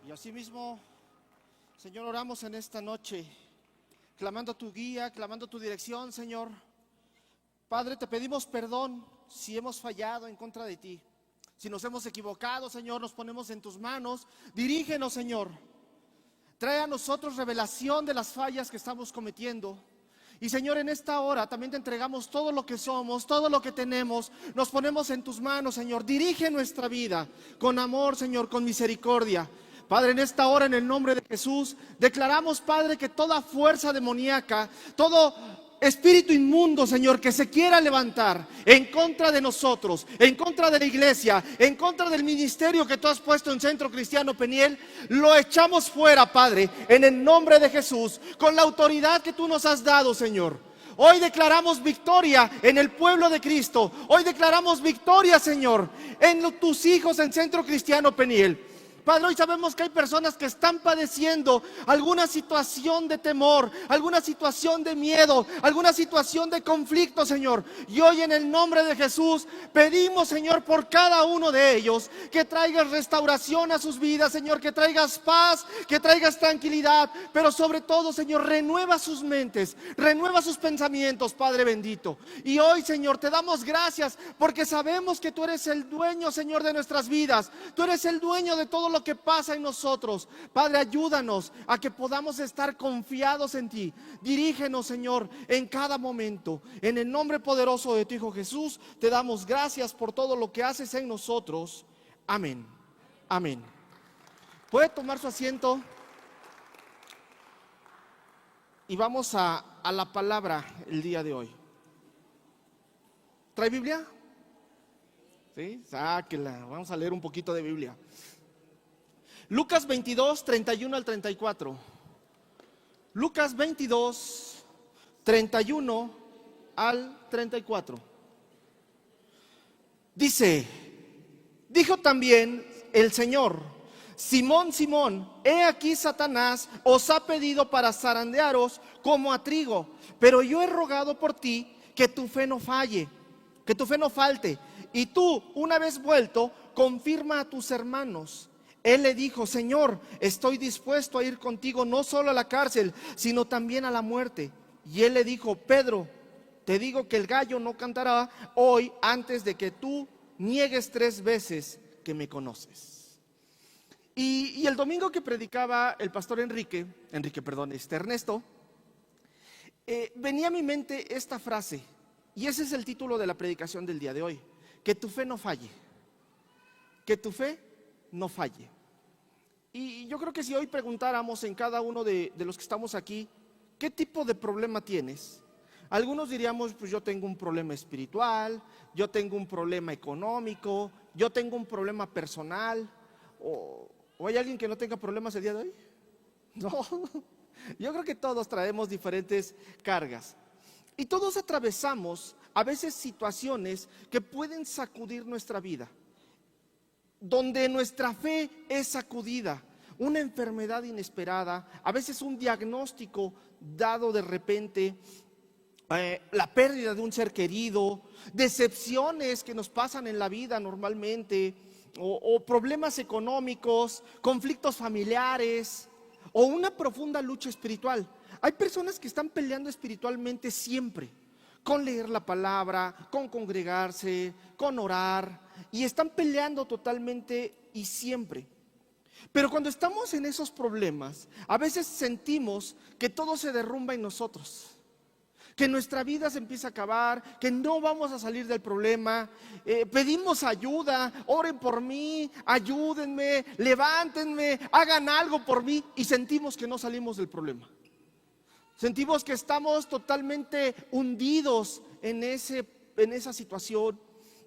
Y asimismo, Señor, oramos en esta noche, clamando tu guía, clamando tu dirección, Señor. Padre, te pedimos perdón si hemos fallado en contra de ti. Si nos hemos equivocado, Señor, nos ponemos en tus manos. Dirígenos, Señor. Trae a nosotros revelación de las fallas que estamos cometiendo. Y Señor, en esta hora también te entregamos todo lo que somos, todo lo que tenemos. Nos ponemos en tus manos, Señor. Dirige nuestra vida con amor, Señor, con misericordia. Padre, en esta hora, en el nombre de Jesús, declaramos, Padre, que toda fuerza demoníaca, todo espíritu inmundo, Señor, que se quiera levantar en contra de nosotros, en contra de la iglesia, en contra del ministerio que tú has puesto en Centro Cristiano Peniel, lo echamos fuera, Padre, en el nombre de Jesús, con la autoridad que tú nos has dado, Señor. Hoy declaramos victoria en el pueblo de Cristo. Hoy declaramos victoria, Señor, en tus hijos en Centro Cristiano Peniel. Padre, hoy sabemos que hay personas que están padeciendo alguna situación de temor, alguna situación de miedo, alguna situación de conflicto, Señor. Y hoy en el nombre de Jesús pedimos, Señor, por cada uno de ellos, que traigas restauración a sus vidas, Señor, que traigas paz, que traigas tranquilidad, pero sobre todo, Señor, renueva sus mentes, renueva sus pensamientos, Padre bendito. Y hoy, Señor, te damos gracias porque sabemos que tú eres el dueño, Señor, de nuestras vidas. Tú eres el dueño de todo lo que pasa en nosotros. Padre, ayúdanos a que podamos estar confiados en ti. Dirígenos, Señor, en cada momento. En el nombre poderoso de tu Hijo Jesús, te damos gracias por todo lo que haces en nosotros. Amén. Amén. ¿Puede tomar su asiento? Y vamos a la palabra el día de hoy. ¿Trae Biblia? ¿Sí? Sáquela. Vamos a leer un poquito de Biblia. Lucas 22, 31 al 34. Lucas 22, 31 al 34. Dice: dijo también el Señor: Simón, Simón, he aquí Satanás os ha pedido para zarandearos como a trigo, pero yo he rogado por ti que tu fe no falle, que tu fe no falte, y tú, una vez vuelto, confirma a tus hermanos. Él le dijo: Señor, estoy dispuesto a ir contigo no solo a la cárcel, sino también a la muerte. Y él le dijo: Pedro, te digo que el gallo no cantará hoy antes de que tú niegues 3 veces que me conoces. Y el domingo que predicaba el pastor Ernesto, venía a mi mente esta frase, y ese es el título de la predicación del día de hoy: que tu fe no falle, que tu fe no falle. Y yo creo que si hoy preguntáramos en cada uno de los que estamos aquí, ¿qué tipo de problema tienes? Algunos diríamos: pues yo tengo un problema espiritual, yo tengo un problema económico, yo tengo un problema personal. ¿O hay alguien que no tenga problemas el día de hoy? No, yo creo que todos traemos diferentes cargas. Y todos atravesamos a veces situaciones que pueden sacudir nuestra vida, donde nuestra fe es sacudida, una enfermedad inesperada, a veces un diagnóstico dado de repente, la pérdida de un ser querido, decepciones que nos pasan en la vida normalmente, o problemas económicos, conflictos familiares, o una profunda lucha espiritual. Hay personas que están peleando espiritualmente siempre, con leer la palabra, con congregarse, con orar, y están peleando totalmente y siempre. Pero cuando estamos en esos problemas, a veces sentimos que todo se derrumba en nosotros, que nuestra vida se empieza a acabar, que no vamos a salir del problema. Pedimos ayuda: oren por mí, ayúdenme, levántenme, hagan algo por mí, y sentimos que no salimos del problema. Sentimos que estamos totalmente hundidos en esa situación.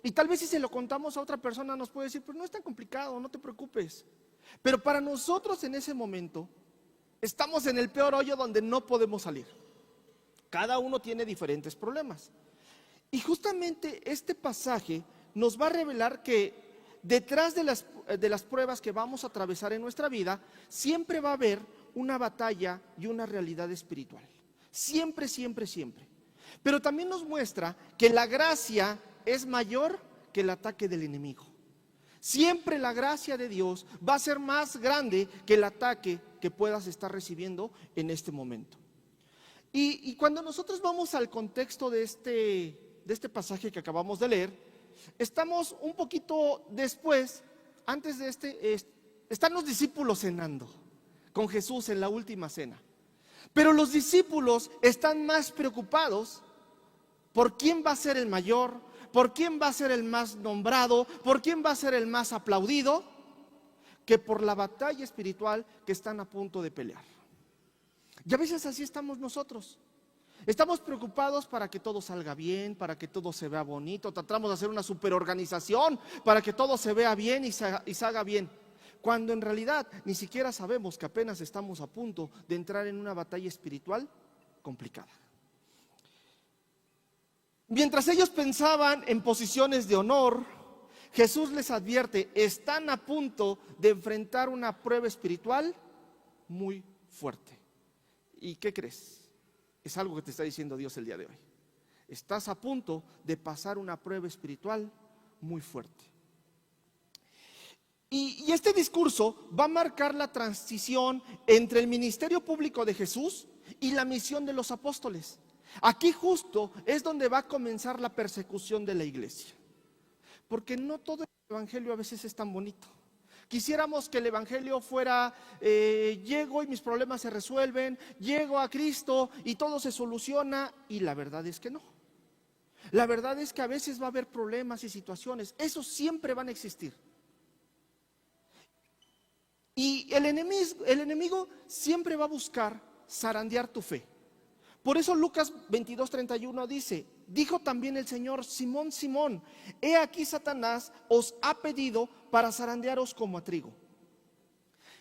Y tal vez si se lo contamos a otra persona nos puede decir: pues no es tan complicado, no te preocupes. Pero para nosotros en ese momento estamos en el peor hoyo donde no podemos salir. Cada uno tiene diferentes problemas. Y justamente este pasaje nos va a revelar que detrás de las pruebas que vamos a atravesar en nuestra vida, siempre va a haber una batalla y una realidad espiritual. Siempre, siempre, siempre. Pero también nos muestra que la gracia es mayor que el ataque del enemigo. Siempre la gracia de Dios va a ser más grande que el ataque que puedas estar recibiendo en este momento. Y cuando nosotros vamos al contexto de este pasaje que acabamos de leer, estamos un poquito después, antes de están los discípulos cenando con Jesús en la última cena. Pero los discípulos están más preocupados por quién va a ser el mayor, por quién va a ser el más nombrado, por quién va a ser el más aplaudido, que por la batalla espiritual que están a punto de pelear. Y a veces así estamos nosotros. Estamos preocupados para que todo salga bien, para que todo se vea bonito. Tratamos de hacer una superorganización para que todo se vea bien y se haga bien. Cuando en realidad ni siquiera sabemos que apenas estamos a punto de entrar en una batalla espiritual complicada. Mientras ellos pensaban en posiciones de honor, Jesús les advierte, están a punto de enfrentar una prueba espiritual muy fuerte. ¿Y qué crees? Es algo que te está diciendo Dios el día de hoy. Estás a punto de pasar una prueba espiritual muy fuerte. Y este discurso va a marcar la transición entre el ministerio público de Jesús y la misión de los apóstoles. Aquí justo es donde va a comenzar la persecución de la iglesia. Porque no todo el evangelio a veces es tan bonito. Quisiéramos que el evangelio fuera, llego y mis problemas se resuelven, llego a Cristo y todo se soluciona, y la verdad es que no. La verdad es que a veces va a haber problemas y situaciones, esos siempre van a existir. Y el enemigo siempre va a buscar zarandear tu fe. Por eso Lucas 22:31 dice, dijo también el Señor, Simón, Simón, he aquí Satanás os ha pedido para zarandearos como a trigo.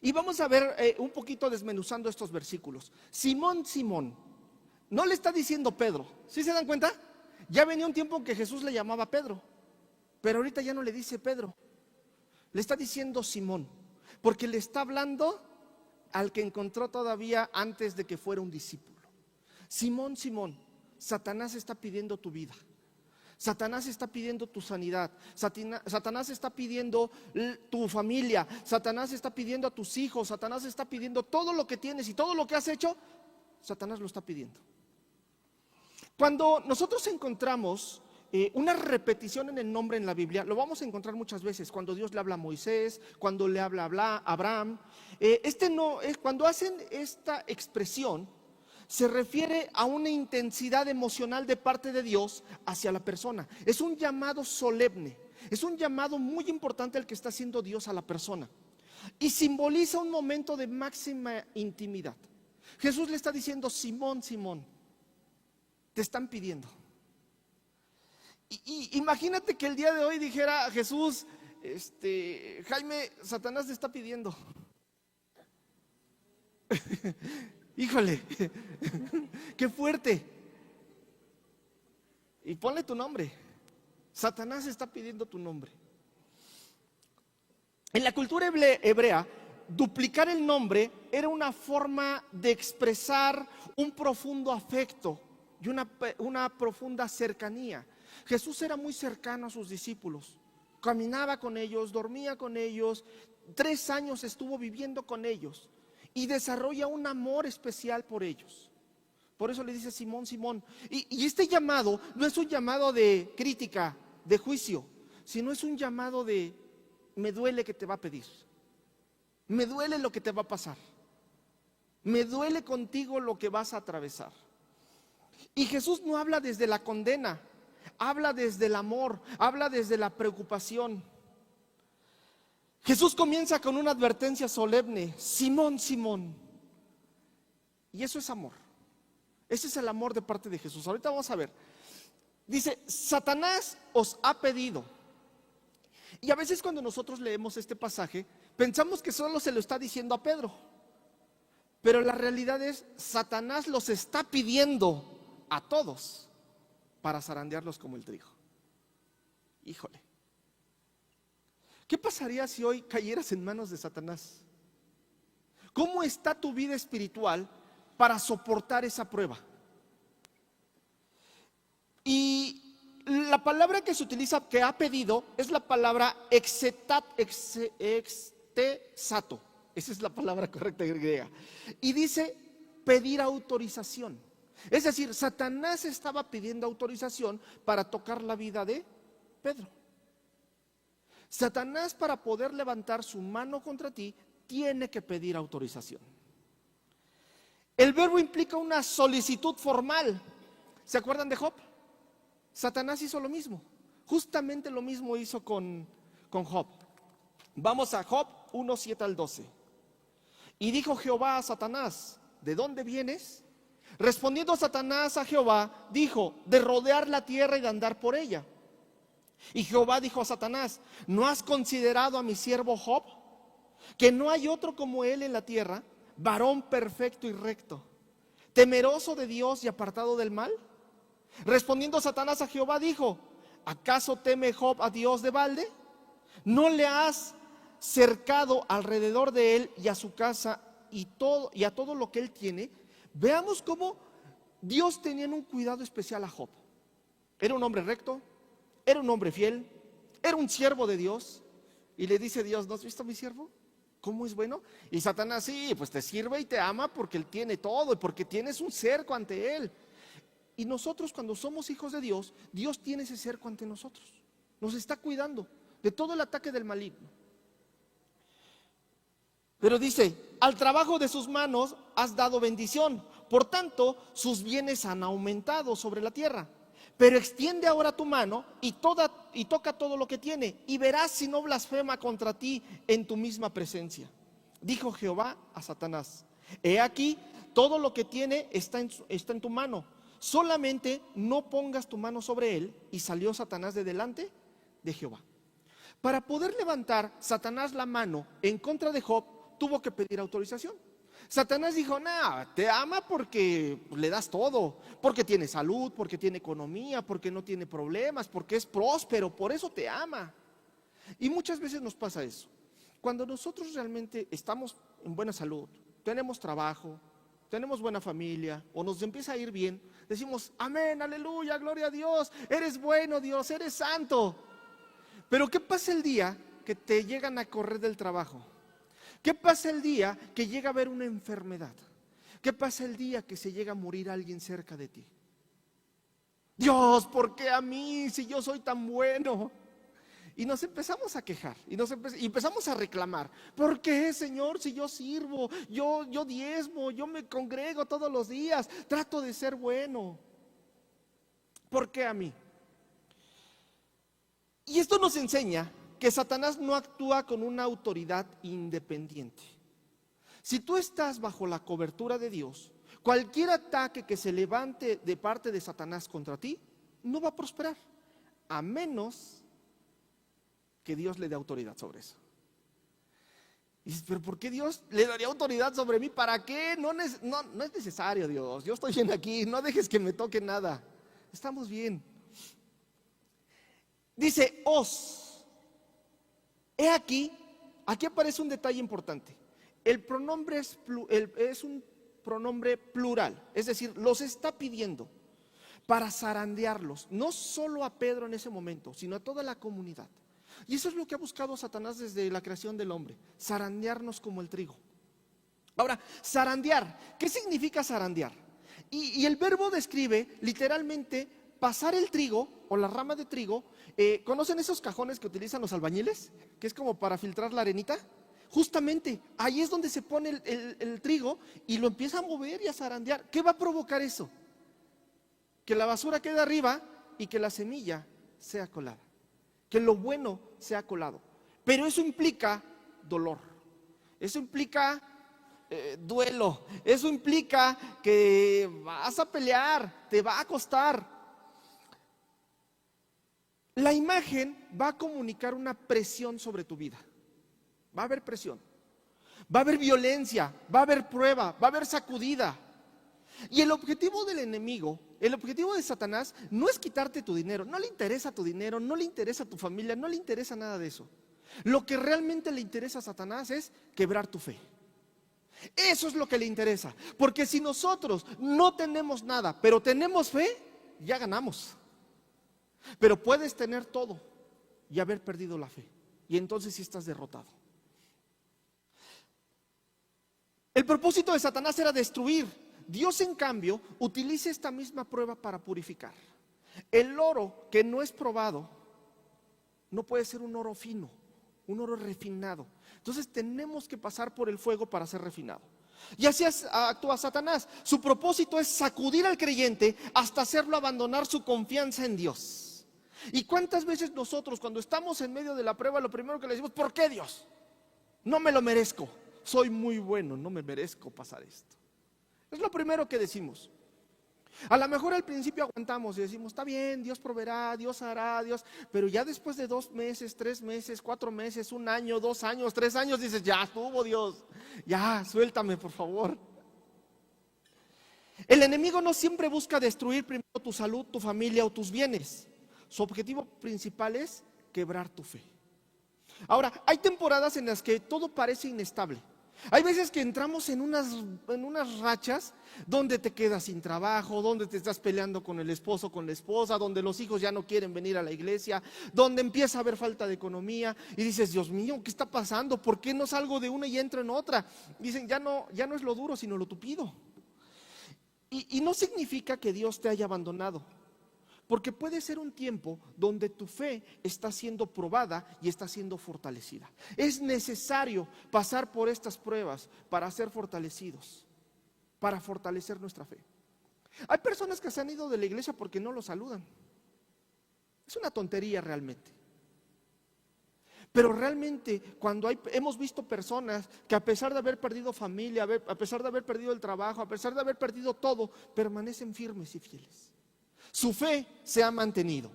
Y vamos a ver un poquito desmenuzando estos versículos. Simón, Simón, no le está diciendo Pedro, ¿sí se dan cuenta? Ya venía un tiempo en que Jesús le llamaba Pedro, pero ahorita ya no le dice Pedro, le está diciendo Simón, porque le está hablando al que encontró todavía antes de que fuera un discípulo. Simón, Simón, Satanás está pidiendo tu vida. Satanás está pidiendo tu sanidad. Satanás está pidiendo tu familia. Satanás está pidiendo a tus hijos. Satanás está pidiendo todo lo que tienes y todo lo que has hecho. Satanás lo está pidiendo. Cuando nosotros encontramos una repetición en el nombre en la Biblia, lo vamos a encontrar muchas veces. Cuando Dios le habla a Moisés, cuando le habla a Abraham, cuando hacen esta expresión, se refiere a una intensidad emocional de parte de Dios hacia la persona. Es un llamado solemne, es un llamado muy importante el que está haciendo Dios a la persona. Y simboliza un momento de máxima intimidad. Jesús le está diciendo, Simón, Simón, te están pidiendo. Y imagínate que el día de hoy dijera Jesús, Jaime, Satanás te está pidiendo. Híjole, qué fuerte. Y ponle tu nombre. Satanás está pidiendo tu nombre. En la cultura hebrea, duplicar el nombre era una forma de expresar un profundo afecto y una profunda cercanía. Jesús era muy cercano a sus discípulos. Caminaba con ellos, dormía con ellos. 3 años estuvo viviendo con ellos. Y desarrolla un amor especial por ellos. Por eso le dice Simón, Simón. Y este llamado no es un llamado de crítica, de juicio, sino es un llamado de me duele que te va a pedir. Me duele lo que te va a pasar. Me duele contigo lo que vas a atravesar. Y Jesús no habla desde la condena, habla desde el amor, habla desde la preocupación. Jesús comienza con una advertencia solemne, Simón, Simón. Y eso es amor. Ese es el amor de parte de Jesús. Ahorita vamos a ver. Dice, Satanás os ha pedido. Y a veces cuando nosotros leemos este pasaje, pensamos que solo se lo está diciendo a Pedro. Pero la realidad es, Satanás los está pidiendo a todos para zarandearlos como el trigo. Híjole. ¿Qué pasaría si hoy cayeras en manos de Satanás? ¿Cómo está tu vida espiritual para soportar esa prueba? Y la palabra que se utiliza, que ha pedido, es la palabra extesato. Esa es la palabra correcta griega. Y dice pedir autorización. Es decir, Satanás estaba pidiendo autorización para tocar la vida de Pedro. Satanás, para poder levantar su mano contra ti, tiene que pedir autorización. El verbo implica una solicitud formal. ¿Se acuerdan de Job? Satanás hizo lo mismo. Justamente lo mismo hizo con Job. Vamos a Job 1, 7 al 12. Y dijo Jehová a Satanás: ¿de dónde vienes? Respondiendo Satanás a Jehová, dijo: de rodear la tierra y de andar por ella. Y Jehová dijo a Satanás: ¿no has considerado a mi siervo Job? Que no hay otro como él en la tierra, varón perfecto y recto, temeroso de Dios y apartado del mal. Respondiendo Satanás a Jehová, dijo: ¿acaso teme Job a Dios de balde? ¿No le has cercado alrededor de él y a su casa y a todo lo que él tiene? Veamos cómo Dios tenía un cuidado especial a Job. Era un hombre recto, era un hombre fiel, era un siervo de Dios. Y le dice Dios: ¿no has visto a mi siervo? ¿Cómo es bueno? Y Satanás: sí, pues te sirve y te ama porque él tiene todo y porque tienes un cerco ante él. Y nosotros, cuando somos hijos de Dios, Dios tiene ese cerco ante nosotros. Nos está cuidando de todo el ataque del maligno. Pero dice: al trabajo de sus manos has dado bendición, por tanto sus bienes han aumentado sobre la tierra. Pero extiende ahora tu mano y toca todo lo que tiene, y verás si no blasfema contra ti en tu misma presencia. Dijo Jehová a Satanás: he aquí, todo lo que tiene está en tu mano, solamente no pongas tu mano sobre él. Y salió Satanás de delante de Jehová. Para poder levantar Satanás la mano en contra de Job, tuvo que pedir autorización. Satanás dijo: no, te ama porque le das todo, porque tiene salud, porque tiene economía, porque no tiene problemas, porque es próspero, por eso te ama. Y muchas veces nos pasa eso. Cuando nosotros realmente estamos en buena salud, tenemos trabajo, tenemos buena familia, o nos empieza a ir bien, decimos: amén, aleluya, gloria a Dios, eres bueno Dios, eres santo. Pero ¿qué pasa el día que te llegan a correr del trabajo? ¿Qué pasa el día que llega a haber una enfermedad? ¿Qué pasa el día que se llega a morir alguien cerca de ti? Dios, ¿por qué a mí si yo soy tan bueno? Y nos empezamos a quejar y empezamos a reclamar. ¿Por qué, Señor, si yo sirvo, yo diezmo, yo me congrego todos los días, trato de ser bueno? ¿Por qué a mí? Y esto nos enseña que Satanás no actúa con una autoridad independiente. Si tú estás bajo la cobertura de Dios, cualquier ataque que se levante de parte de Satanás contra ti no va a prosperar, a menos que Dios le dé autoridad sobre eso. Y dices: pero ¿por qué Dios le daría autoridad sobre mí? ¿Para qué? No es necesario, Dios. Yo estoy bien aquí, no dejes que me toque nada. Estamos bien. Dice: he aquí aparece un detalle importante. El pronombre es un pronombre plural, es decir, los está pidiendo para zarandearlos, no solo a Pedro en ese momento, sino a toda la comunidad. Y eso es lo que ha buscado Satanás desde la creación del hombre: zarandearnos como el trigo. Ahora, zarandear, ¿qué significa zarandear? Y el verbo describe literalmente pasar el trigo o la rama de trigo. ¿Conocen esos cajones que utilizan los albañiles? Que es como para filtrar la arenita. Justamente, ahí es donde se pone el trigo y lo empieza a mover y a zarandear. ¿Qué va a provocar eso? Que la basura quede arriba y que la semilla sea colada. Que lo bueno sea colado. Pero eso implica dolor. Eso implica duelo. Eso implica que vas a pelear, te va a costar. La imagen va a comunicar una presión sobre tu vida. Va a haber presión, va a haber violencia, va a haber prueba, va a haber sacudida. Y el objetivo del enemigo, el objetivo de Satanás, no es quitarte tu dinero. No le interesa tu dinero, no le interesa tu familia, no le interesa nada de eso. Lo que realmente le interesa a Satanás es quebrar tu fe. Eso es lo que le interesa. Porque si nosotros no tenemos nada, pero tenemos fe, ya ganamos. Pero puedes tener todo y haber perdido la fe. Y entonces sí estás derrotado. El propósito de Satanás era destruir. Dios, en cambio, utiliza esta misma prueba para purificar. El oro que no es probado no puede ser un oro fino, un oro refinado. Entonces tenemos que pasar por el fuego para ser refinado. Y así actúa Satanás. Su propósito es sacudir al creyente hasta hacerlo abandonar su confianza en Dios. ¿Y cuántas veces nosotros, cuando estamos en medio de la prueba, lo primero que le decimos: ¿por qué, Dios? No me lo merezco, soy muy bueno, no me merezco pasar esto. Es lo primero que decimos. A lo mejor al principio aguantamos y decimos: está bien, Dios proveerá, Dios hará, Dios. Pero ya después de 2 meses, 3 meses, 4 meses, 1 año, 2 años, 3 años, dices: ya estuvo, Dios, ya suéltame, por favor. El enemigo no siempre busca destruir primero tu salud, tu familia o tus bienes. Su objetivo principal es quebrar tu fe. Ahora, hay temporadas en las que todo parece inestable. Hay veces que entramos en unas rachas donde te quedas sin trabajo, donde te estás peleando con el esposo, con la esposa, donde los hijos ya no quieren venir a la iglesia, donde empieza a haber falta de economía y dices: Dios mío, ¿qué está pasando? ¿Por qué no salgo de una y entro en otra? Dicen: ya no es lo duro, sino lo tupido. Y no significa que Dios te haya abandonado, porque puede ser un tiempo donde tu fe está siendo probada y está siendo fortalecida. Es necesario pasar por estas pruebas para ser fortalecidos, para fortalecer nuestra fe. Hay personas que se han ido de la iglesia porque no lo saludan. Es una tontería realmente. Pero realmente cuando hemos visto personas que, a pesar de haber perdido familia, a pesar de haber perdido el trabajo, a pesar de haber perdido todo, permanecen firmes y fieles. Su fe se ha mantenido.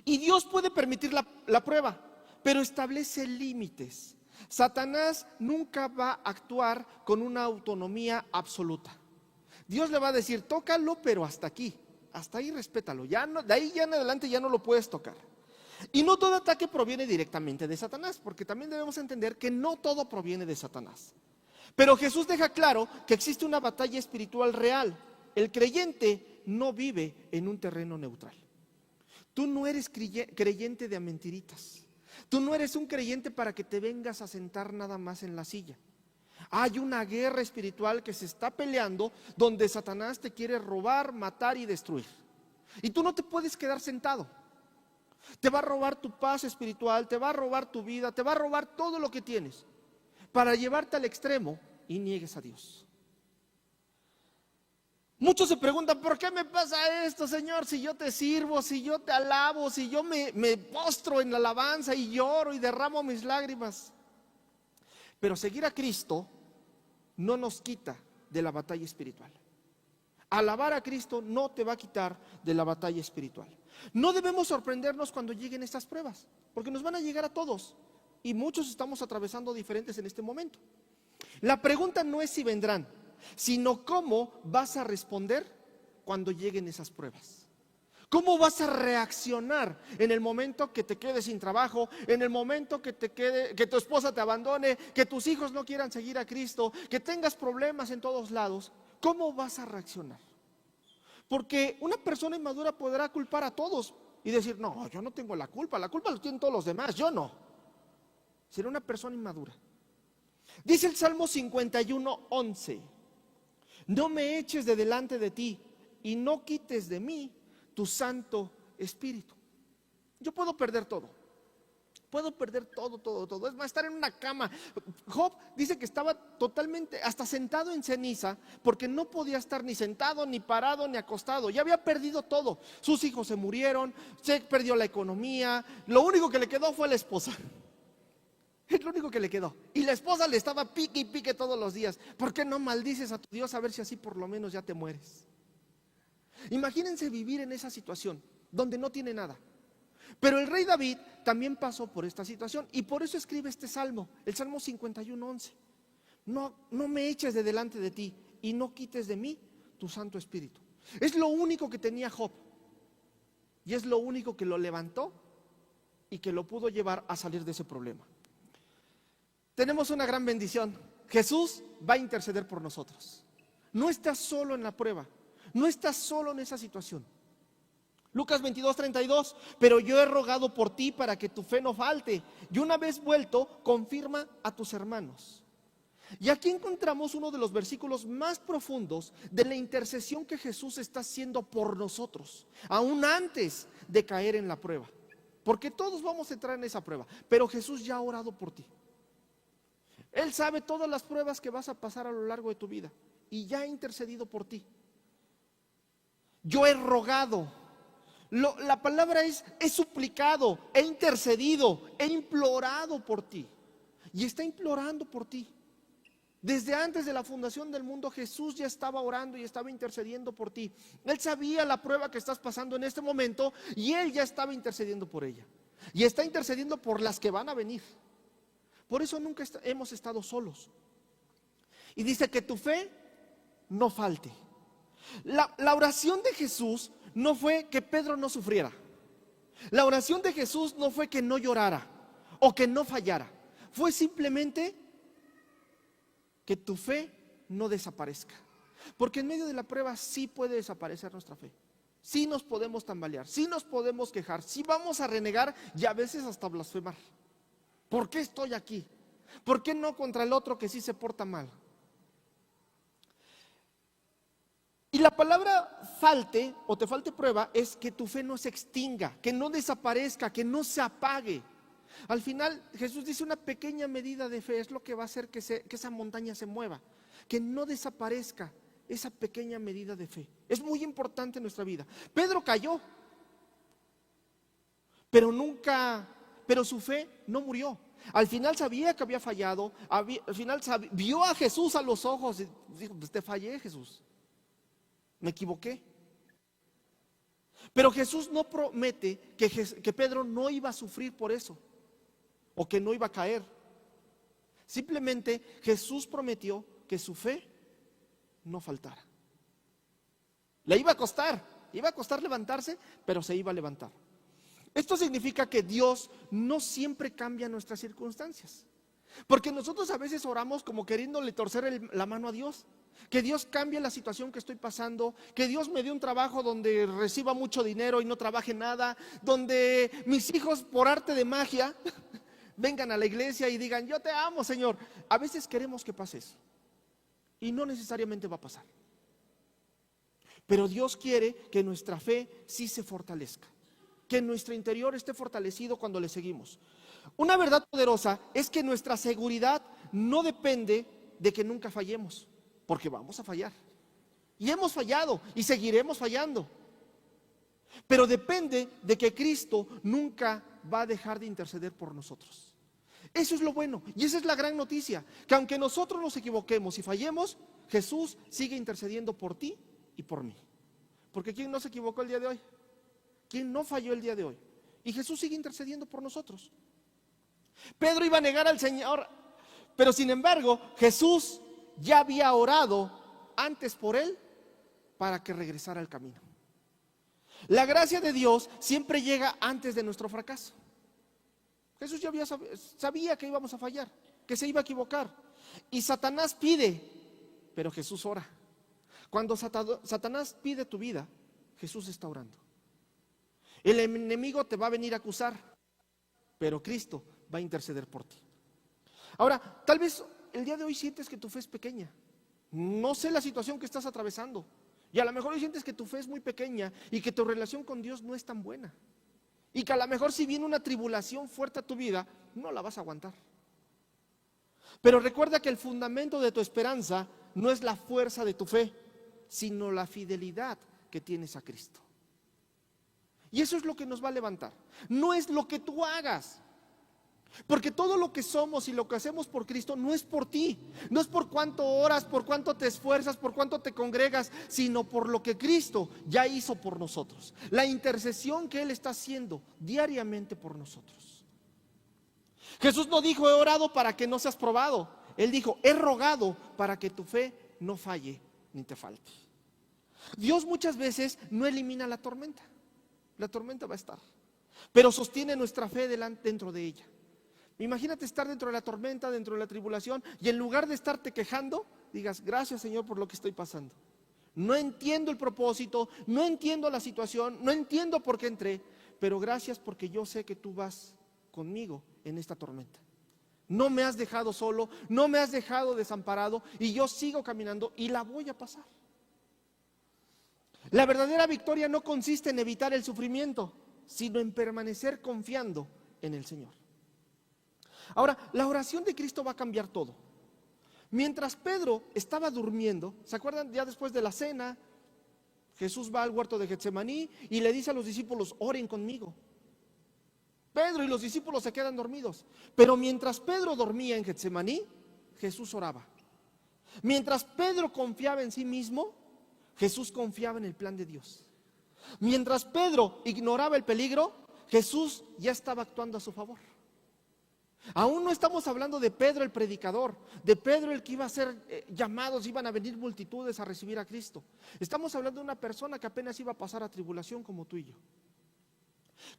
Y Dios puede permitir la prueba, pero establece límites. Satanás nunca va a actuar con una autonomía absoluta. Dios le va a decir: tócalo, pero hasta aquí, hasta ahí respétalo. Ya no, de ahí ya en adelante ya no lo puedes tocar. Y no todo ataque proviene directamente de Satanás, porque también debemos entender que no todo proviene de Satanás. Pero Jesús deja claro que existe una batalla espiritual real. El creyente no vive en un terreno neutral. Tú no eres creyente de mentiritas. Tú no eres un creyente para que te vengas a sentar nada más en la silla. Hay una guerra espiritual que se está peleando, donde Satanás te quiere robar, matar y destruir. Y tú no te puedes quedar sentado. Te va a robar tu paz espiritual, te va a robar tu vida, te va a robar todo lo que tienes, para llevarte al extremo y niegues a Dios. Muchos se preguntan: ¿por qué me pasa esto, Señor? Si yo te sirvo, si yo te alabo, si yo me postro en la alabanza y lloro y derramo mis lágrimas. Pero seguir a Cristo no nos quita de la batalla espiritual. Alabar a Cristo no te va a quitar de la batalla espiritual. No debemos sorprendernos cuando lleguen estas pruebas, porque nos van a llegar a todos, y muchos estamos atravesando diferentes en este momento. La pregunta no es si vendrán, sino cómo vas a responder cuando lleguen esas pruebas. ¿Cómo vas a reaccionar en el momento que te quedes sin trabajo, en el momento que tu esposa te abandone, que tus hijos no quieran seguir a Cristo, que tengas problemas en todos lados? ¿Cómo vas a reaccionar? Porque una persona inmadura podrá culpar a todos y decir: no, yo no tengo la culpa lo tienen todos los demás, yo no. Será una persona inmadura. Dice el Salmo 51:11: no me eches de delante de ti y no quites de mí tu Santo Espíritu. Yo puedo perder todo. Puedo perder todo. Es más, estar en una cama. Job dice que estaba totalmente, hasta sentado en ceniza, porque no podía estar ni sentado, ni parado, ni acostado. Ya había perdido todo. Sus hijos se murieron, se perdió la economía. Lo único que le quedó fue la esposa. Es lo único que le quedó. Y la esposa le estaba pique y pique todos los días. ¿Por qué no maldices a tu Dios a ver si así por lo menos ya te mueres? Imagínense vivir en esa situación donde no tiene nada. Pero el rey David también pasó por esta situación, y por eso escribe este salmo, el Salmo 51:11. No me eches de delante de ti y no quites de mí tu Santo Espíritu. Es lo único que tenía Job, y es lo único que lo levantó y que lo pudo llevar a salir de ese problema. Tenemos una gran bendición. Jesús va a interceder por nosotros. No estás solo en la prueba, no estás solo en esa situación. Lucas 22:32, pero yo he rogado por ti para que tu fe no falte, y una vez vuelto, confirma a tus hermanos. Y aquí encontramos uno de los versículos más profundos de la intercesión que Jesús está haciendo por nosotros, aún antes de caer en la prueba. Porque todos vamos a entrar en esa prueba, pero Jesús ya ha orado por ti. Él sabe todas las pruebas que vas a pasar a lo largo de tu vida y ya ha intercedido por ti. Yo he rogado. La palabra es he suplicado, he intercedido, he implorado por ti. Y está implorando por ti. Desde antes de la fundación del mundo, Jesús ya estaba orando y estaba intercediendo por ti. Él sabía la prueba que estás pasando en este momento y Él ya estaba intercediendo por ella. Y está intercediendo por las que van a venir. Por eso nunca hemos estado solos. Y dice que tu fe no falte. La oración de Jesús no fue que Pedro no sufriera. La oración de Jesús no fue que no llorara o que no fallara. Fue simplemente que tu fe no desaparezca. Porque en medio de la prueba sí puede desaparecer nuestra fe. Sí nos podemos tambalear, sí nos podemos quejar, sí vamos a renegar y a veces hasta blasfemar. ¿Por qué estoy aquí? ¿Por qué no contra el otro que sí se porta mal? Y la palabra falte o te falte prueba es que tu fe no se extinga, que no desaparezca, que no se apague. Al final Jesús dice una pequeña medida de fe es lo que va a hacer que esa montaña se mueva, que no desaparezca esa pequeña medida de fe. Es muy importante en nuestra vida. Pedro cayó, pero su fe no murió. Al final sabía que había fallado, al final vio a Jesús a los ojos y dijo, pues te fallé, Jesús, me equivoqué. Pero Jesús no promete que Pedro no iba a sufrir por eso o que no iba a caer. Simplemente Jesús prometió que su fe no faltara. Le iba a costar levantarse, pero se iba a levantar. Esto significa que Dios no siempre cambia nuestras circunstancias. Porque nosotros a veces oramos como queriéndole torcer la mano a Dios. Que Dios cambie la situación que estoy pasando, que Dios me dé un trabajo donde reciba mucho dinero y no trabaje nada, donde mis hijos por arte de magia vengan a la iglesia y digan, yo te amo, Señor. A veces queremos que pase eso y no necesariamente va a pasar. Pero Dios quiere que nuestra fe sí se fortalezca, que nuestro interior esté fortalecido cuando le seguimos. Una verdad poderosa es que nuestra seguridad no depende de que nunca fallemos, porque vamos a fallar. Y hemos fallado y seguiremos fallando. Pero depende de que Cristo nunca va a dejar de interceder por nosotros. Eso es lo bueno y esa es la gran noticia, que aunque nosotros nos equivoquemos y fallemos, Jesús sigue intercediendo por ti y por mí. Porque ¿quién no se equivocó el día de hoy? ¿Quién no falló el día de hoy? Y Jesús sigue intercediendo por nosotros. Pedro iba a negar al Señor, pero sin embargo Jesús ya había orado antes por él para que regresara al camino. La gracia de Dios siempre llega antes de nuestro fracaso. Jesús ya sabía que íbamos a fallar, que se iba a equivocar. Y Satanás pide, pero Jesús ora. Cuando Satanás pide tu vida, Jesús está orando. El enemigo te va a venir a acusar, pero Cristo va a interceder por ti. Ahora, tal vez el día de hoy sientes que tu fe es pequeña. No sé la situación que estás atravesando. Y a lo mejor hoy sientes que tu fe es muy pequeña y que tu relación con Dios no es tan buena. Y que a lo mejor si viene una tribulación fuerte a tu vida, no la vas a aguantar. Pero recuerda que el fundamento de tu esperanza no es la fuerza de tu fe, sino la fidelidad que tienes a Cristo. Y eso es lo que nos va a levantar. No es lo que tú hagas. Porque todo lo que somos y lo que hacemos por Cristo no es por ti, no es por cuánto oras, por cuánto te esfuerzas, por cuánto te congregas, sino por lo que Cristo ya hizo por nosotros. La intercesión que Él está haciendo diariamente por nosotros. Jesús no dijo he orado para que no seas probado. Él dijo he rogado para que tu fe no falle ni te falte. Dios muchas veces no elimina la tormenta. La tormenta va a estar, pero sostiene nuestra fe dentro de ella. Imagínate estar dentro de la tormenta, dentro de la tribulación, y en lugar de estarte quejando, digas gracias, Señor, por lo que estoy pasando. no entiendo el propósito, no entiendo la situación, no entiendo por qué entré, pero gracias porque yo sé que tú vas conmigo en esta tormenta. No me has dejado solo, no me has dejado desamparado y yo sigo caminando y la voy a pasar. La verdadera victoria no consiste en evitar el sufrimiento, sino en permanecer confiando en el Señor. Ahora, la oración de Cristo va a cambiar todo. Mientras Pedro estaba durmiendo, ¿se acuerdan? Ya después de la cena, Jesús va al huerto de Getsemaní y le dice a los discípulos, oren conmigo. Pedro y los discípulos se quedan dormidos. Pero mientras Pedro dormía en Getsemaní, Jesús oraba. Mientras Pedro confiaba en sí mismo, Jesús confiaba en el plan de Dios. Mientras Pedro ignoraba el peligro, Jesús ya estaba actuando a su favor. Aún no estamos hablando de Pedro el predicador, de Pedro el que iba a ser llamados, iban a venir multitudes a recibir a Cristo. Estamos hablando de una persona que apenas iba a pasar a tribulación como tú y yo.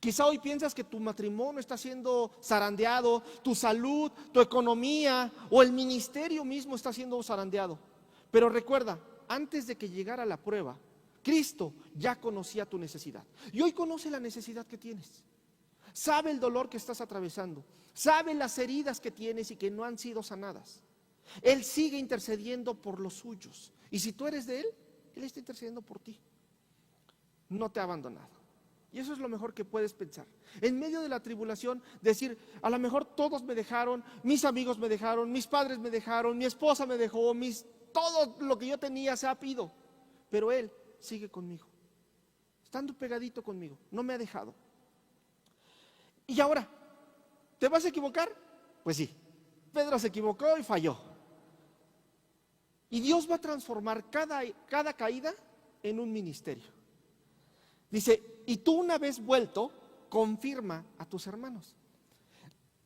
Quizá hoy piensas que tu matrimonio está siendo zarandeado, tu salud, tu economía o el ministerio mismo está siendo zarandeado. Pero recuerda, antes de que llegara la prueba, Cristo ya conocía tu necesidad. Y hoy conoce la necesidad que tienes. Sabe el dolor que estás atravesando. Sabe las heridas que tienes y que no han sido sanadas. Él sigue intercediendo por los suyos. Y si tú eres de Él, Él está intercediendo por ti. No te ha abandonado. Y eso es lo mejor que puedes pensar. En medio de la tribulación, decir, a lo mejor todos me dejaron, mis amigos me dejaron, mis padres me dejaron, mi esposa me dejó, todo lo que yo tenía se ha ido. Pero Él sigue conmigo, estando pegadito conmigo, no me ha dejado. Y ahora, ¿te vas a equivocar? Pues sí, Pedro se equivocó y falló. Y Dios va a transformar cada caída en un ministerio. Dice, y tú una vez vuelto, confirma a tus hermanos.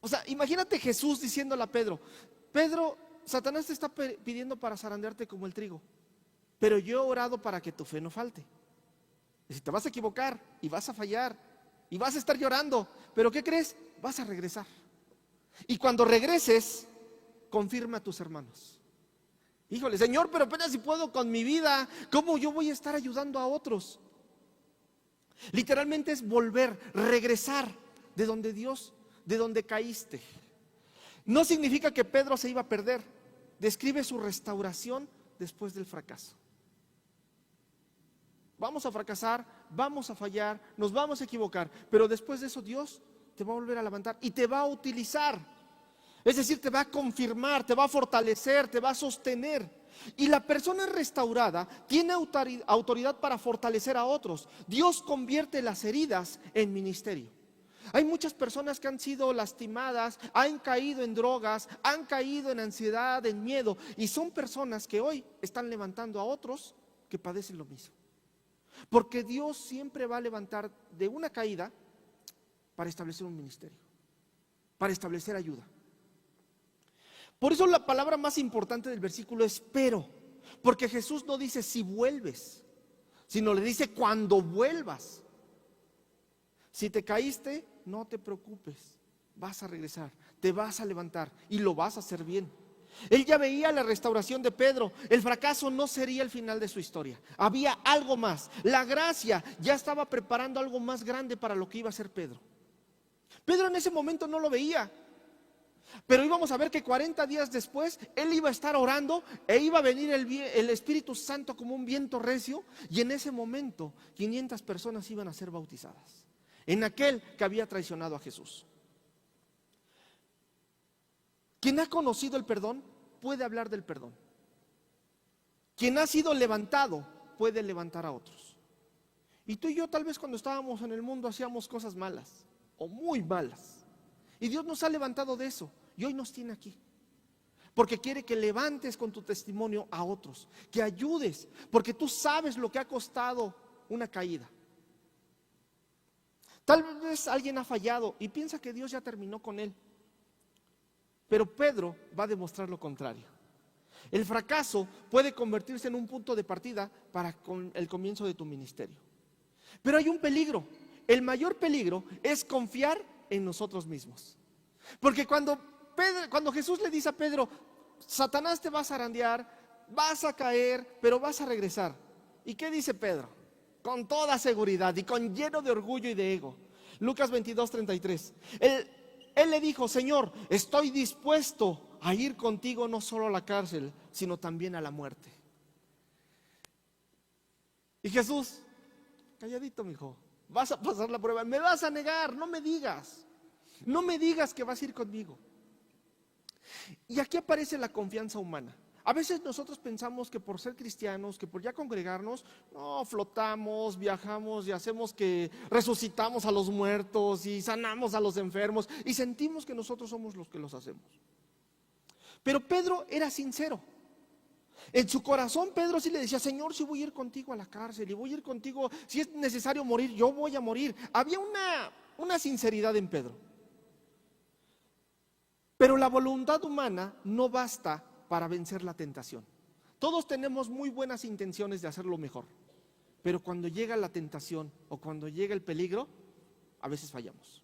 O sea, imagínate Jesús diciéndole a Pedro, Pedro, Satanás te está pidiendo para zarandearte como el trigo, pero yo he orado para que tu fe no falte. Y si te vas a equivocar y vas a fallar y vas a estar llorando, pero ¿qué crees? Vas a regresar. Y cuando regreses, confirma a tus hermanos. Híjole, Señor, pero apenas si puedo con mi vida, ¿cómo yo voy a estar ayudando a otros? Literalmente es volver, regresar de donde caíste. No significa que Pedro se iba a perder. Describe su restauración después del fracaso. Vamos a fracasar, vamos a fallar, nos vamos a equivocar, pero después de eso Dios te va a volver a levantar y te va a utilizar. Es decir, te va a confirmar, te va a fortalecer, te va a sostener. Y la persona restaurada tiene autoridad para fortalecer a otros. Dios convierte las heridas en ministerio. Hay muchas personas que han sido lastimadas, han caído en drogas, han caído en ansiedad, en miedo, y son personas que hoy están levantando a otros que padecen lo mismo. Porque Dios siempre va a levantar de una caída para establecer un ministerio, para establecer ayuda. Por eso la palabra más importante del versículo es pero, porque Jesús no dice si vuelves, sino le dice cuando vuelvas. Si te caíste, no te preocupes, vas a regresar, te vas a levantar y lo vas a hacer bien. Él ya veía la restauración de Pedro. El fracaso no sería el final de su historia. Había algo más. La gracia ya estaba preparando algo más grande para lo que iba a ser Pedro. Pedro en ese momento no lo veía, pero íbamos a ver que 40 días después él iba a estar orando e iba a venir el Espíritu Santo como un viento recio, y en ese momento 500 personas iban a ser bautizadas en aquel que había traicionado a Jesús. Quien ha conocido el perdón puede hablar del perdón. Quien ha sido levantado puede levantar a otros. Y tú y yo tal vez cuando estábamos en el mundo hacíamos cosas malas o muy malas, y Dios nos ha levantado de eso y hoy nos tiene aquí porque quiere que levantes con tu testimonio a otros, que ayudes, porque tú sabes lo que ha costado una caída. Tal vez alguien ha fallado y piensa que Dios ya terminó con él, pero Pedro va a demostrar lo contrario. El fracaso puede convertirse en un punto de partida para el comienzo de tu ministerio. Pero hay un peligro. El mayor peligro es confiar en nosotros mismos. Porque cuando Jesús le dice a Pedro, Satanás te va a zarandear, vas a caer, pero vas a regresar. ¿Y qué dice Pedro? Con toda seguridad y con lleno de orgullo y de ego. Lucas 22:33. Él le dijo: Señor, estoy dispuesto a ir contigo no solo a la cárcel, sino también a la muerte. Y Jesús: calladito, mijo, vas a pasar la prueba, me vas a negar, no me digas que vas a ir conmigo. Y aquí aparece la confianza humana. A veces nosotros pensamos que por ser cristianos, que por ya congregarnos, no, flotamos, viajamos y hacemos que resucitamos a los muertos y sanamos a los enfermos y sentimos que nosotros somos los que los hacemos. Pero Pedro era sincero. En su corazón Pedro sí le decía: Señor, si voy a ir contigo a la cárcel y voy a ir contigo, si es necesario morir, yo voy a morir. Había una sinceridad en Pedro. Pero la voluntad humana no basta para vencer la tentación. Todos tenemos muy buenas intenciones de hacerlo mejor, pero cuando llega la tentación o cuando llega el peligro, a veces fallamos.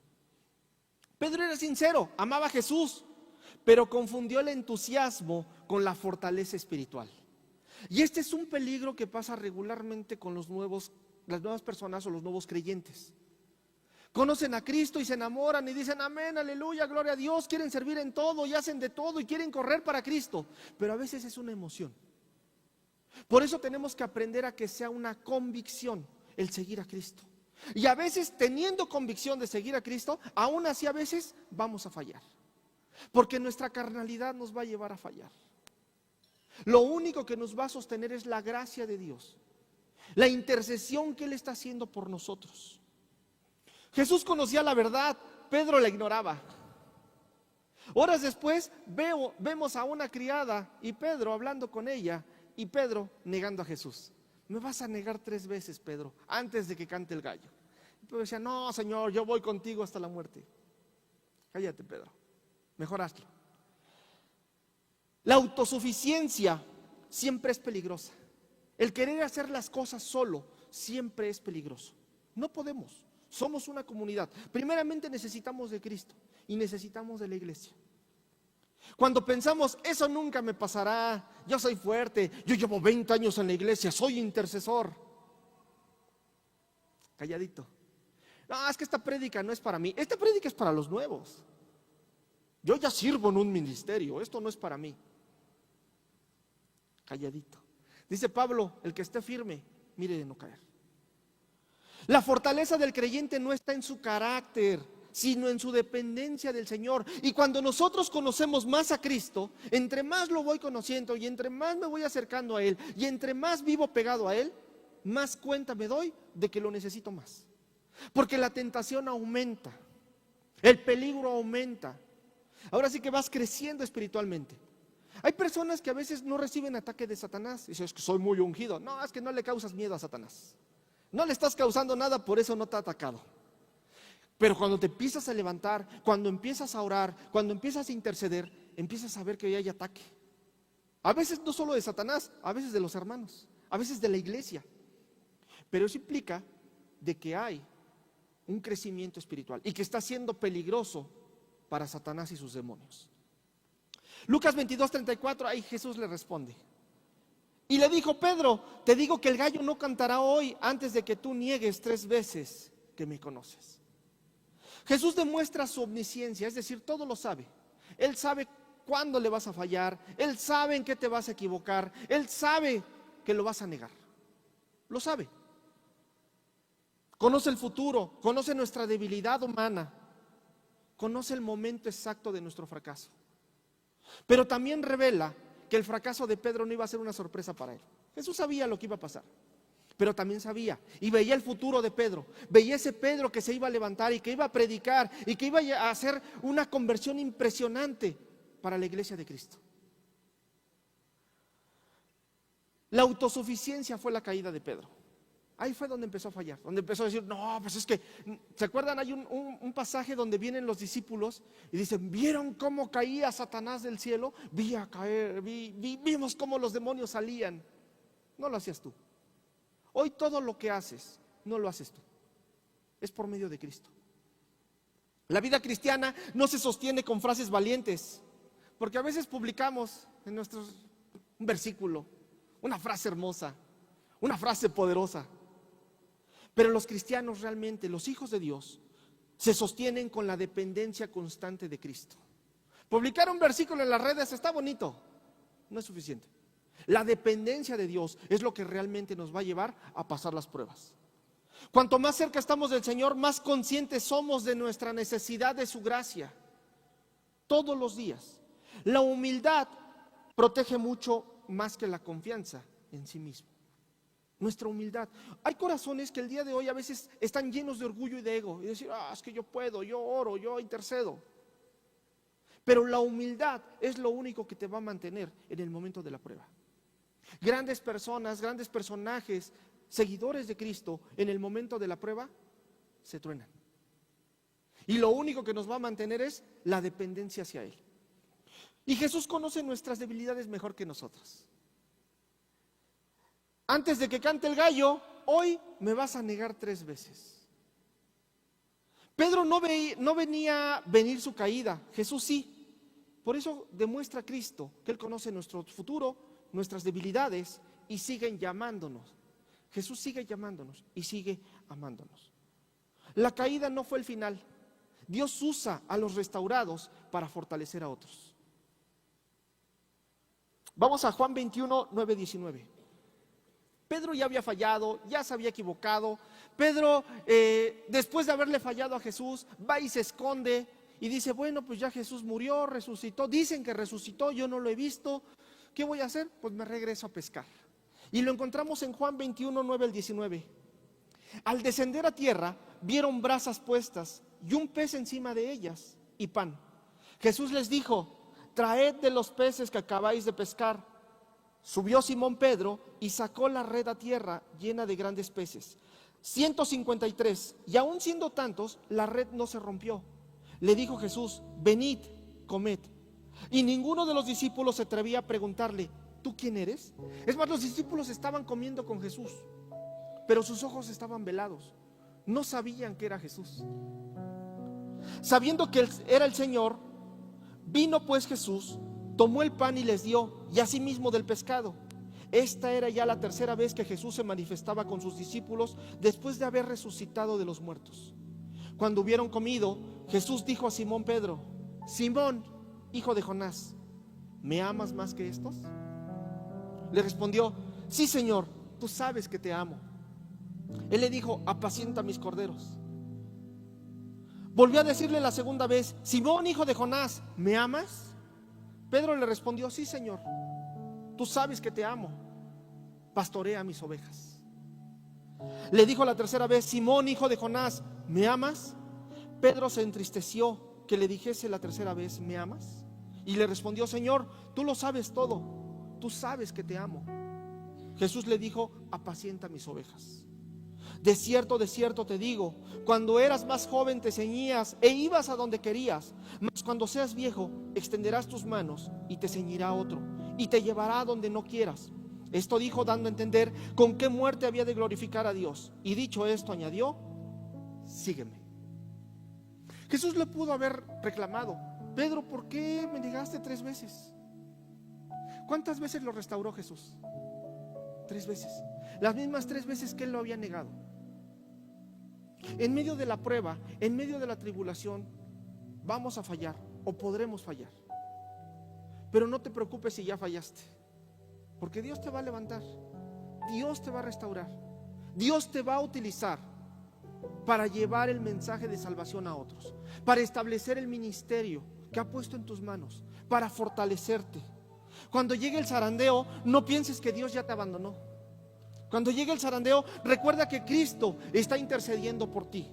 Pedro era sincero, amaba a Jesús, pero confundió el entusiasmo con la fortaleza espiritual. Y este es un peligro que pasa regularmente con las nuevas personas o los nuevos creyentes. Conocen a Cristo y se enamoran y dicen amén, aleluya, gloria a Dios, quieren servir en todo y hacen de todo y quieren correr para Cristo, pero a veces es una emoción. Por eso tenemos que aprender a que sea una convicción el seguir a Cristo. Y a veces, teniendo convicción de seguir a Cristo, aún así a veces vamos a fallar, porque nuestra carnalidad nos va a llevar a fallar. Lo único que nos va a sostener es la gracia de Dios, la intercesión que Él está haciendo por nosotros. Jesús conocía la verdad, Pedro la ignoraba. Horas después vemos a una criada y Pedro hablando con ella y Pedro negando a Jesús. Me vas a negar 3 veces, Pedro, antes de que cante el gallo. Y Pedro decía: no, Señor, yo voy contigo hasta la muerte. Cállate, Pedro, mejor hazlo. La autosuficiencia siempre es peligrosa. El querer hacer las cosas solo siempre es peligroso. No podemos. Somos una comunidad. Primeramente necesitamos de Cristo y necesitamos de la iglesia. Cuando pensamos: eso nunca me pasará, yo soy fuerte, yo llevo 20 años en la iglesia, soy intercesor. Calladito. No, es que esta prédica no es para mí, esta prédica es para los nuevos. Yo ya sirvo en un ministerio, esto no es para mí. Calladito. Dice Pablo: el que esté firme, mire de no caer. La fortaleza del creyente no está en su carácter, sino en su dependencia del Señor. Y cuando nosotros conocemos más a Cristo, entre más lo voy conociendo y entre más me voy acercando a Él y entre más vivo pegado a Él, más cuenta me doy de que lo necesito más. Porque la tentación aumenta, el peligro aumenta. Ahora sí que vas creciendo espiritualmente. Hay personas que a veces no reciben ataque de Satanás. Dicen: es que soy muy ungido. No, es que no le causas miedo a Satanás. No le estás causando nada, por eso no te ha atacado. Pero cuando te empiezas a levantar, cuando empiezas a orar, cuando empiezas a interceder, empiezas a ver que hay ataque. A veces no solo de Satanás, a veces de los hermanos, a veces de la iglesia. Pero eso implica de que hay un crecimiento espiritual y que está siendo peligroso para Satanás y sus demonios. Lucas 22:34, ahí Jesús le responde. Y le dijo: Pedro, te digo que el gallo no cantará hoy antes de que tú niegues 3 veces que me conoces. Jesús demuestra su omnisciencia, es decir, todo lo sabe. Él sabe cuándo le vas a fallar, Él sabe en qué te vas a equivocar, Él sabe que lo vas a negar. Lo sabe. Conoce el futuro, conoce nuestra debilidad humana, conoce el momento exacto de nuestro fracaso. Pero también revela que el fracaso de Pedro no iba a ser una sorpresa para él. Jesús sabía lo que iba a pasar, pero también sabía y veía el futuro de Pedro. Veía ese Pedro que se iba a levantar y que iba a predicar y que iba a hacer una conversión impresionante para la iglesia de Cristo. La autosuficiencia fue la caída de Pedro. Ahí fue donde empezó a fallar, donde empezó a decir: no, pues es que, ¿se acuerdan? Hay un pasaje donde vienen los discípulos y dicen: ¿vieron cómo caía Satanás del cielo? Vimos cómo los demonios salían. No lo hacías tú. Hoy todo lo que haces, no lo haces tú. Es por medio de Cristo. La vida cristiana no se sostiene con frases valientes, porque a veces publicamos en nuestros un versículo, una frase hermosa, Una frase poderosa. Pero los cristianos realmente, los hijos de Dios, se sostienen con la dependencia constante de Cristo. Publicar un versículo en las redes está bonito, no es suficiente. La dependencia de Dios es lo que realmente nos va a llevar a pasar las pruebas. Cuanto más cerca estamos del Señor, más conscientes somos de nuestra necesidad de su gracia. Todos los días. La humildad protege mucho más que la confianza en sí mismo. Nuestra humildad. Hay corazones que el día de hoy a veces están llenos de orgullo y de ego. Y decir, es que yo puedo, yo oro, yo intercedo. Pero la humildad es lo único que te va a mantener en el momento de la prueba. Grandes personas, grandes personajes, seguidores de Cristo, en el momento de la prueba, se truenan. Y lo único que nos va a mantener es la dependencia hacia Él. Y Jesús conoce nuestras debilidades mejor que nosotros. Antes de que cante el gallo, hoy me vas a negar 3 veces. Pedro no venía venir su caída, Jesús sí. Por eso demuestra Cristo que Él conoce nuestro futuro, nuestras debilidades y sigue llamándonos. Jesús sigue llamándonos y sigue amándonos. La caída no fue el final. Dios usa a los restaurados para fortalecer a otros. Vamos a Juan 21, 9, 19. Pedro ya había fallado, ya se había equivocado. Pedro, después de haberle fallado a Jesús, va y se esconde y dice, bueno, pues ya Jesús murió, resucitó. Dicen que resucitó, yo no lo he visto. ¿Qué voy a hacer? Pues me regreso a pescar. Y lo encontramos en Juan 21, 9 al 19. Al descender a tierra, vieron brasas puestas y un pez encima de ellas y pan. Jesús les dijo, traed de los peces que acabáis de pescar. Subió Simón Pedro y sacó la red a tierra llena de grandes peces, 153, y aun siendo tantos, la red no se rompió. Le dijo Jesús, venid, comed. Y ninguno de los discípulos se atrevía a preguntarle, ¿tú quién eres? Es más, los discípulos estaban comiendo con Jesús, pero sus ojos estaban velados. No sabían que era Jesús. Sabiendo que él era el Señor, vino pues Jesús, tomó el pan y les dio, y asimismo del pescado. Esta era ya la 3ª vez que Jesús se manifestaba con sus discípulos después de haber resucitado de los muertos. Cuando hubieron comido, Jesús dijo a Simón Pedro, Simón, hijo de Jonás, ¿me amas más que estos? Le respondió, sí, Señor, tú sabes que te amo. Él le dijo, apacienta mis corderos. Volvió a decirle la 2ª vez, Simón, hijo de Jonás, ¿me amas? Pedro le respondió, sí, Señor, tú sabes que te amo, pastorea mis ovejas. Le dijo la 3ª vez, Simón, hijo de Jonás, ¿me amas? Pedro se entristeció que le dijese la 3ª vez, ¿me amas? Y le respondió, Señor, tú lo sabes todo, tú sabes que te amo. Jesús le dijo, apacienta mis ovejas. De cierto te digo, cuando eras más joven te ceñías e ibas a donde querías, mas cuando seas viejo extenderás tus manos y te ceñirá otro y te llevará a donde no quieras. Esto dijo dando a entender con qué muerte había de glorificar a Dios. Y dicho esto añadió, sígueme. Jesús le pudo haber reclamado, Pedro, ¿por qué me negaste 3 veces? ¿Cuántas veces lo restauró Jesús? 3 veces. Las mismas 3 veces que él lo había negado. En medio de la prueba, en medio de la tribulación, vamos a fallar o podremos fallar. Pero no te preocupes si ya fallaste, porque Dios te va a levantar, Dios te va a restaurar, Dios te va a utilizar para llevar el mensaje de salvación a otros, para establecer el ministerio que ha puesto en tus manos, para fortalecerte. Cuando llegue el zarandeo, no pienses que Dios ya te abandonó. Cuando llegue el zarandeo, recuerda que Cristo está intercediendo por ti.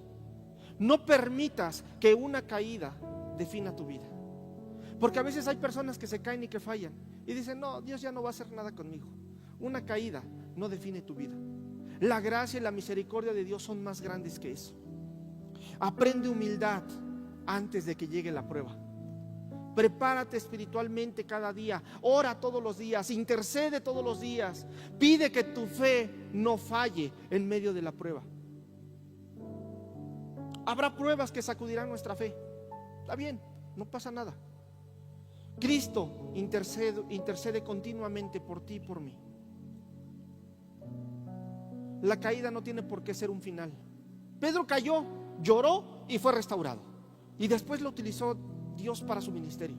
No permitas que una caída defina tu vida, porque a veces hay personas que se caen y que fallan y dicen, no, Dios ya no va a hacer nada conmigo. Una caída no define tu vida. La gracia y la misericordia de Dios son más grandes que eso. Aprende humildad antes de que llegue la prueba. Prepárate espiritualmente cada día, ora todos los días, intercede todos los días, pide que tu fe no falle en medio de la prueba. Habrá pruebas que sacudirán nuestra fe, está bien, no pasa nada. Cristo intercede continuamente por ti y por mí. la caída no tiene por qué ser un final. Pedro cayó, lloró y fue restaurado. Y después lo utilizó Dios para su ministerio.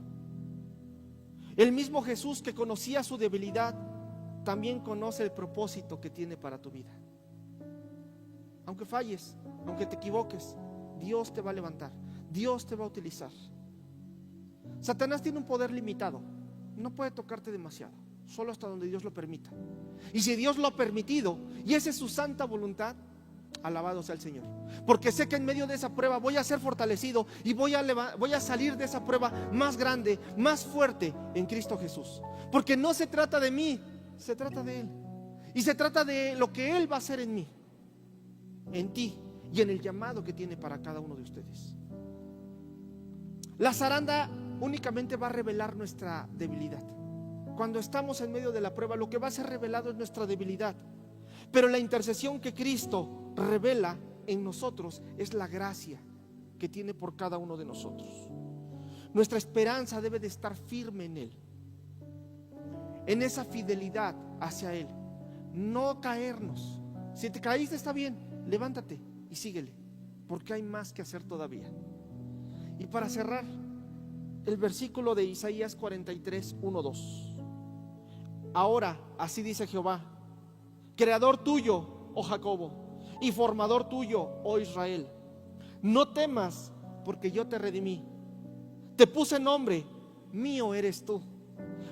El mismo Jesús que conocía su debilidad, también conoce el propósito que tiene para tu vida. Aunque falles, aunque te equivoques, Dios te va a levantar, Dios te va a utilizar. Satanás tiene un poder limitado, no puede tocarte demasiado, solo hasta donde Dios lo permita. Y si Dios lo ha permitido y esa es su santa voluntad, alabado sea el Señor, porque sé que en medio de esa prueba voy a ser fortalecido y voy a salir de esa prueba más grande, más fuerte en Cristo Jesús. Porque no se trata de mí, se trata de Él. Y se trata de lo que Él va a hacer en mí, en ti y en el llamado que tiene para cada uno de ustedes. La zaranda únicamente va a revelar nuestra debilidad. Cuando estamos en medio de la prueba, lo que va a ser revelado es nuestra debilidad. Pero la intercesión que Cristo revela en nosotros es la gracia que tiene por cada uno de nosotros. Nuestra esperanza debe de estar firme en Él, en esa fidelidad hacia Él, no caernos. Si te caíste está bien, levántate y síguele, porque hay más que hacer todavía. Y para cerrar, el versículo de Isaías 43, 1, 2. Ahora, así dice Jehová, creador tuyo, oh Jacobo, y formador tuyo, oh Israel, no temas, porque yo te redimí, te puse nombre, mío eres tú.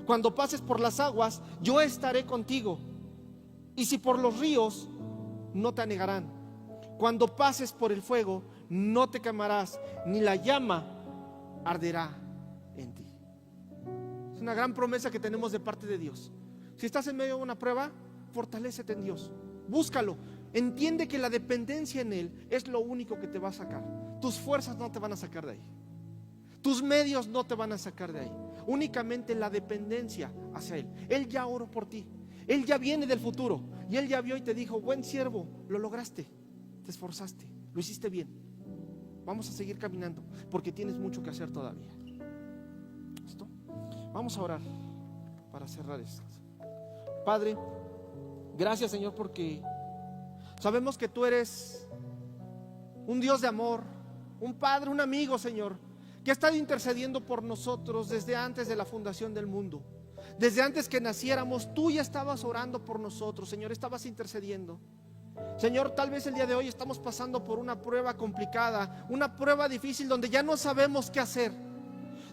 Cuando pases por las aguas, yo estaré contigo, y si por los ríos, no te anegarán. Cuando pases por el fuego, no te quemarás, ni la llama arderá en ti. Es una gran promesa que tenemos de parte de Dios. Si estás en medio de una prueba, fortalécete en Dios, búscalo, entiende que la dependencia en Él es lo único que te va a sacar. Tus fuerzas no te van a sacar de ahí, tus medios no te van a sacar de ahí, únicamente la dependencia hacia Él. Él ya oró por ti, Él ya viene del futuro y Él ya vio y te dijo: buen siervo, lo lograste, te esforzaste, lo hiciste bien, vamos a seguir caminando porque tienes mucho que hacer todavía. ¿Listo? Vamos a orar para cerrar esto. Padre, gracias, Señor, porque sabemos que tú eres un Dios de amor, un Padre, un amigo, Señor, que ha estado intercediendo por nosotros desde antes de la fundación del mundo. Desde antes que naciéramos, tú ya estabas orando por nosotros, Señor, estabas intercediendo. Señor, tal vez el día de hoy estamos pasando por una prueba complicada, una prueba difícil donde ya no sabemos qué hacer,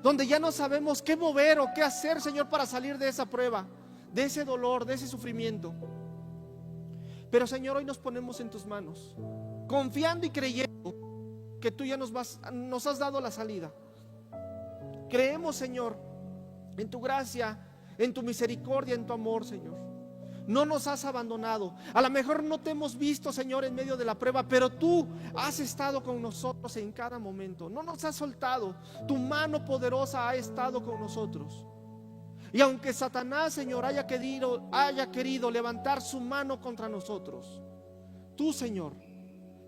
donde ya no sabemos qué mover o qué hacer, Señor, para salir de esa prueba, de ese dolor, de ese sufrimiento. Pero, Señor, hoy nos ponemos en tus manos, confiando y creyendo que tú ya nos has dado la salida. Creemos, Señor, en tu gracia, en tu misericordia, en tu amor, Señor. No nos has abandonado. A lo mejor no te hemos visto, Señor, en medio de la prueba, pero tú has estado con nosotros en cada momento. No nos has soltado. Tu mano poderosa ha estado con nosotros. Y aunque Satanás, Señor, haya querido levantar su mano contra nosotros, tú, Señor,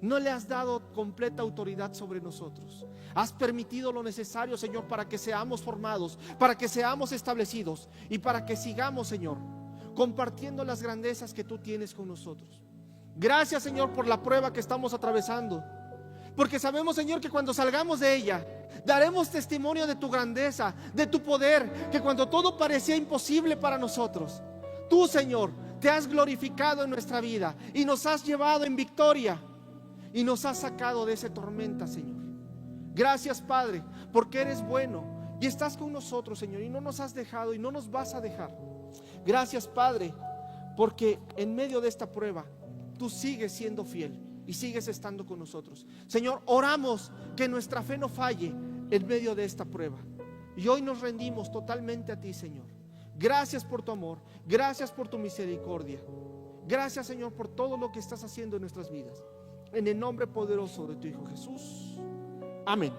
no le has dado completa autoridad sobre nosotros. Has permitido lo necesario, Señor, para que seamos formados, para que seamos establecidos y para que sigamos, Señor, compartiendo las grandezas que tú tienes con nosotros. Gracias, Señor, por la prueba que estamos atravesando, porque sabemos, Señor, que cuando salgamos de ella daremos testimonio de tu grandeza, de tu poder, que cuando todo parecía imposible para nosotros, tú, Señor, te has glorificado en nuestra vida y nos has llevado en victoria y nos has sacado de esa tormenta, Señor. Gracias, Padre, porque eres bueno y estás con nosotros, Señor, y no nos has dejado y no nos vas a dejar. Gracias, Padre, porque en medio de esta prueba tú sigues siendo fiel y sigues estando con nosotros. Señor, oramos que nuestra fe no falle en medio de esta prueba. Y hoy nos rendimos totalmente a ti, Señor. Gracias por tu amor, gracias por tu misericordia. Gracias, Señor, por todo lo que estás haciendo en nuestras vidas. En el nombre poderoso de tu Hijo Jesús. Amén.